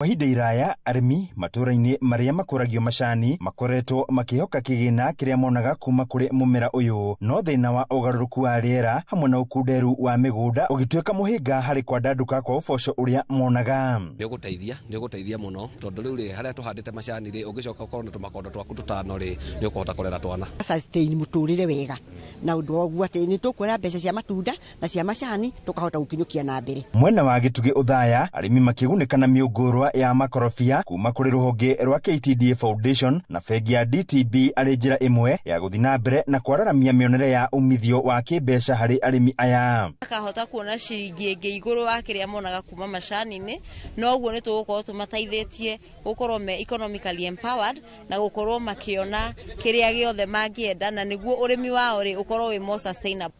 Mahinda iraya arimi matũra-inĩ maria makũragio macani makoretwo makihoka kĩgĩna kĩrĩa monaga kuma kũrĩ mũmera ũyũ, no thĩna wa ũgarũrũku wa rĩera hamwe na ũkunderu wa mĩgũnda ũgĩtuĩka mũhĩnga harĩ kwandandũka kwa ũboco ũrĩa monaga. Nĩ ũgũteithia mũno tondũ rĩu rĩ harĩa tũhandĩte macani rĩ ũgĩcoka ũkorwo na tũmakondo twaku tũtano rĩ nĩ ũkũhota kũrera twana. Sustain mũtũrĩre wega na ũndũ wa ũguo atĩ nĩ tũkuona mbeca cia matunda na cia macani tũkahota gũkinyũkia na mbere. Mwena wa Gĩtugĩ Uthaya arimi makĩgunĩka na mĩũngũrwa ya makorobia kuma kũrĩ rũhonge rwa KTDA Foundation na bengi ya DTB arĩ njĩra ĩmwe ya gũthiĩ na mbere na kwararamia mĩonere ya umithio wa kĩmbeca harĩ arimi aya. Akahota kuona ciringi ĩngĩ igũrũ wa kĩrĩa monaga kuma macani-inĩ, no ũguo nĩ tũgũkorwo tũmateithĩtie gũkorwo me economically empowered na gũkorwo makĩona kĩrĩa gĩothe mangĩenda na nĩguo ũrĩmi wao rĩ ũkorwo wĩ more sustainable.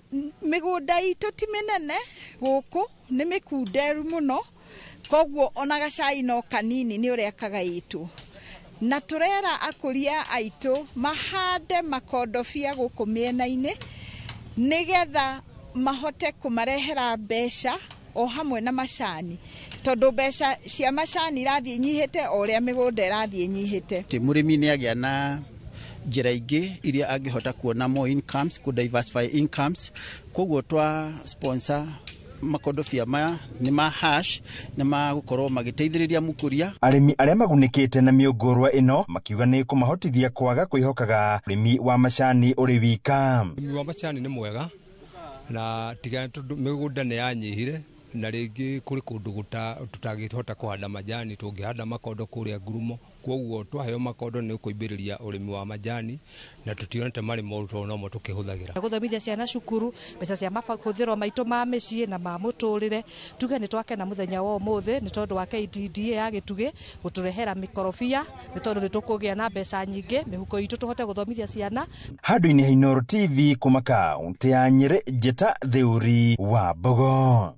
Mĩgũnda itũ ti mĩnene gũkũ nĩ mĩkunderu mũno, koguo ona gacai no kanini nĩ ũrĩa kagaĩtwo, na tũrera akũria aitũ mahande makondobia gũkũ mĩena-inĩ nĩgetha mahote kũmarehera mbeca o hamwe na macani, tondũ mbeca cia macani irathiĩ inyihĩte o ũrĩa mĩgũnda ĩrathiĩ inyihĩte. Mũrĩmi nĩ agĩa na njĩra ingĩ iria angĩhota kuona more incomes, ku diversify incomes, koguo twa sponsor makondobia maya nĩ ma hash nĩ magũkorwo magĩteithĩrĩria mũkũria. Arĩmi arĩa magunĩkĩte na mĩũngũrwa ĩno makiuga nĩ kũmahotithia kwaga kwĩhokaga ũrĩmi wa macani ũrĩ wika. Ũrĩmi wa macani nĩ mwega na tiga mĩgũnda nĩ yanyihire na rĩngĩ kũrĩ kũndũ tũtangĩhota kũhanda majani tũngĩhanda makondo kũrĩa ngurumo, koguo twaheo makondo nĩ ũkũimbĩrĩria ũrĩmi wa majani na tũtionete marĩ moritũ no mo tũkĩhũthagĩra. Gũthomithia ciana cukuru, mbeca cia mahũthĩro maitũ ma mĩciĩ na ma mũtũrĩre, tuge nĩ twakena mũthenya wa ũmũthĩ nĩ tondũ wa KTDA ya Gĩtugĩ gũtũrehera mĩkorobia, nĩ tondũ nĩ tũkũgĩa na mbeca nyingĩ mĩhuko itũ tũhote gũthomithia ciana. Handũ-inĩ ha Inooro TV kuma kaũntĩ ya Nyĩrĩ, Njeta Thĩũri wa Mbogo.